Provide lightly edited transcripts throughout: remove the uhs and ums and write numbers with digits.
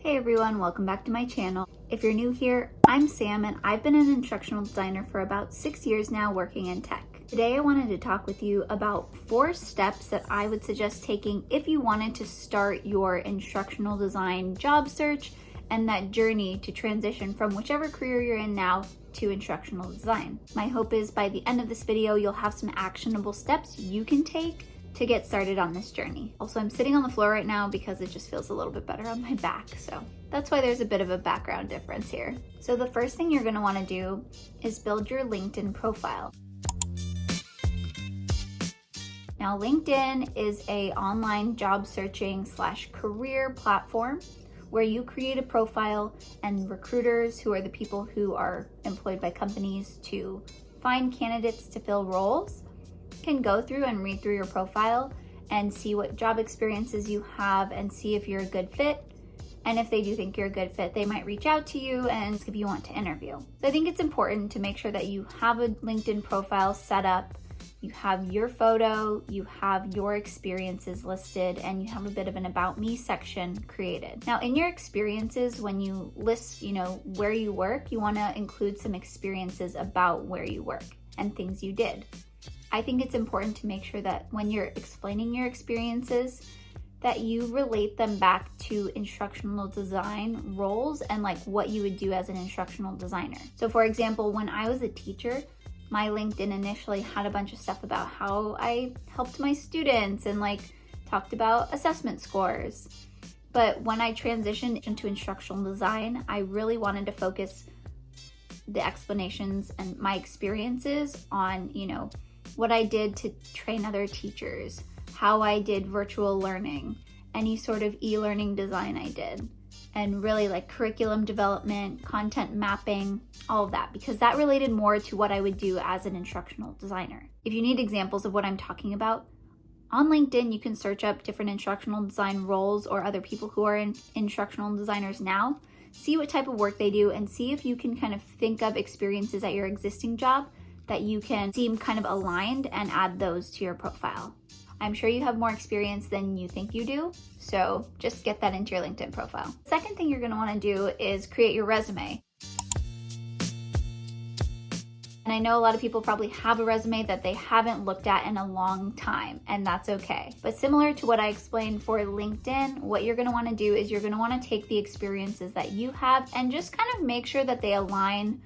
Hey everyone, welcome back to my channel. If you're new here, I'm Sam and I've been an instructional designer for about 6 years now working in tech. Today I wanted to talk with you about 4 steps that I would suggest taking if you wanted to start your instructional design job search and that journey to transition from whichever career you're in now to instructional design. My hope is by the end of this video, you'll have some actionable steps you can take to get started on this journey. Also, I'm sitting on the floor right now because it just feels a little bit better on my back, so that's why there's a bit of a background difference here. So the first thing you're gonna wanna do is build your LinkedIn profile. Now, LinkedIn is an online job searching / career platform where you create a profile and recruiters, who are the people who are employed by companies to find candidates to fill roles, can go through and read through your profile and see what job experiences you have and see if you're a good fit. And if they do think you're a good fit, they might reach out to you and if you want to interview. So I think it's important to make sure that you have a LinkedIn profile set up, you have your photo, you have your experiences listed, and you have a bit of an about me section created. Now in your experiences, when you list, where you work, you want to include some experiences about where you work and things you did. I think it's important to make sure that when you're explaining your experiences, that you relate them back to instructional design roles and like what you would do as an instructional designer. So for example, when I was a teacher, my LinkedIn initially had a bunch of stuff about how I helped my students and talked about assessment scores. But when I transitioned into instructional design, I really wanted to focus the explanations and my experiences on, what I did to train other teachers, how I did virtual learning, any sort of e-learning design I did, and really curriculum development, content mapping, all of that, because that related more to what I would do as an instructional designer. If you need examples of what I'm talking about, on LinkedIn, you can search up different instructional design roles or other people who are instructional designers now, see what type of work they do, and see if you can kind of think of experiences at your existing job that you can seem kind of aligned and add those to your profile. I'm sure you have more experience than you think you do, so just get that into your LinkedIn profile. Second thing you're gonna wanna do is create your resume. And I know a lot of people probably have a resume that they haven't looked at in a long time, and that's okay. But similar to what I explained for LinkedIn, what you're gonna wanna do is you're gonna wanna take the experiences that you have and just kind of make sure that they align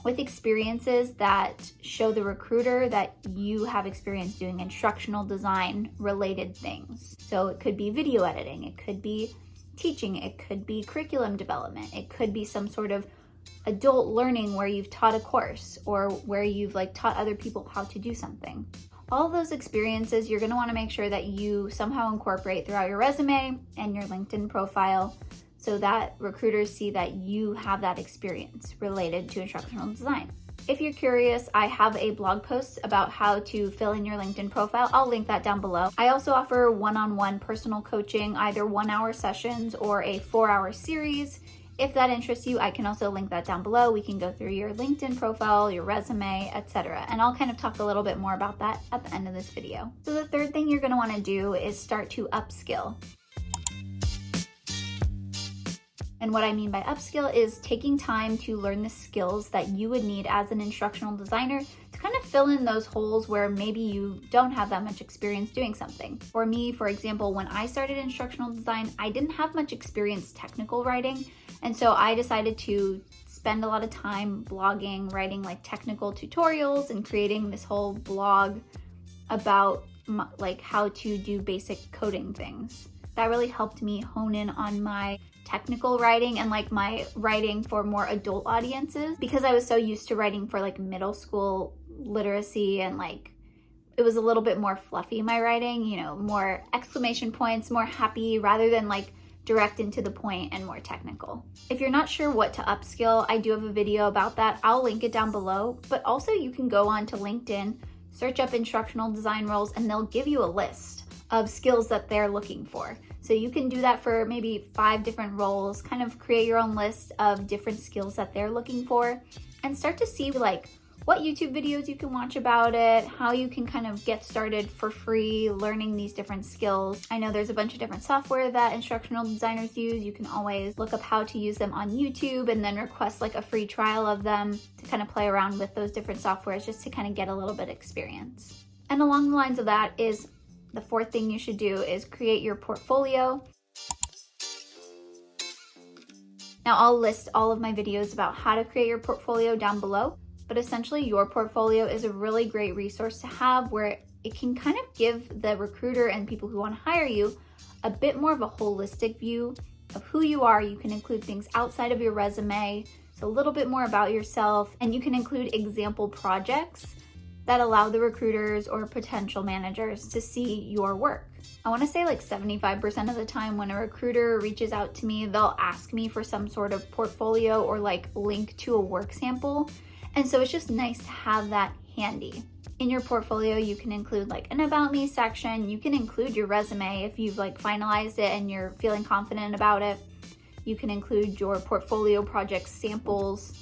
with experiences that show the recruiter that you have experience doing instructional design related things. So it could be video editing, it could be teaching, it could be curriculum development, it could be some sort of adult learning where you've taught a course or where you've taught other people how to do something. All of those experiences, you're gonna wanna make sure that you somehow incorporate throughout your resume and your LinkedIn profile so that recruiters see that you have that experience related to instructional design. If you're curious, I have a blog post about how to fill in your LinkedIn profile. I'll link that down below. I also offer one-on-one personal coaching, either 1-hour sessions or a 4-hour series. If that interests you, I can also link that down below. We can go through your LinkedIn profile, your resume, etc. And I'll kind of talk a little bit more about that at the end of this video. So the third thing you're gonna wanna do is start to upskill. And what I mean by upskill is taking time to learn the skills that you would need as an instructional designer to kind of fill in those holes where maybe you don't have that much experience doing something. For me, for example, when I started instructional design, I didn't have much experience technical writing. And so I decided to spend a lot of time blogging, writing technical tutorials and creating this whole blog about how to do basic coding things. That really helped me hone in on my technical writing and my writing for more adult audiences, because I was so used to writing for middle school literacy and it was a little bit more fluffy, my writing, more exclamation points, more happy rather than direct and to the point and more technical. If you're not sure what to upskill, I do have a video about that. I'll link it down below, but also you can go on to LinkedIn, search up instructional design roles, and they'll give you a list of skills that they're looking for. So you can do that for maybe 5 different roles, kind of create your own list of different skills that they're looking for and start to see what YouTube videos you can watch about it, how you can kind of get started for free learning these different skills. I know there's a bunch of different software that instructional designers use. You can always look up how to use them on YouTube and then request like a free trial of them to kind of play around with those different softwares just to kind of get a little bit of experience. And along the lines of that is the fourth thing you should do is create your portfolio. Now I'll list all of my videos about how to create your portfolio down below, but essentially your portfolio is a really great resource to have where it can kind of give the recruiter and people who want to hire you a bit more of a holistic view of who you are. You can include things outside of your resume, so a little bit more about yourself, and you can include example projects that allow the recruiters or potential managers to see your work. I want to say like 75% of the time when a recruiter reaches out to me, they'll ask me for some sort of portfolio or like link to a work sample. And so it's just nice to have that handy. In your portfolio, you can include like an about me section. You can include your resume if you've like finalized it and you're feeling confident about it. You can include your portfolio project samples,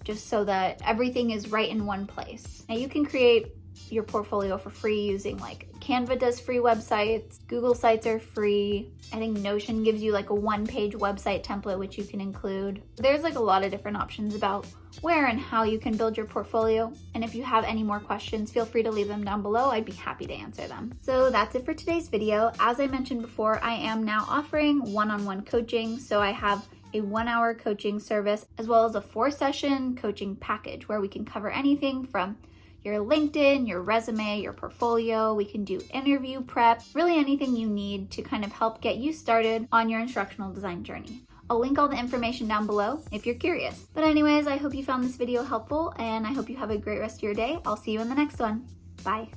just so that everything is right in one place. Now you can create your portfolio for free using like Canva does free websites, Google Sites are free. I think Notion gives you like a one-page website template which you can include. There's like a lot of different options about where and how you can build your portfolio. And if you have any more questions, feel free to leave them down below. I'd be happy to answer them. So that's it for today's video. As I mentioned before, I am now offering one-on-one coaching. So I have a 1-hour coaching service as well as a 4-session coaching package where we can cover anything from your LinkedIn, your resume, your portfolio. We can do interview prep, really anything you need to kind of help get you started on your instructional design journey. I'll link all the information down below if you're curious. But anyways, I hope you found this video helpful and I hope you have a great rest of your day. I'll see you in the next one. Bye.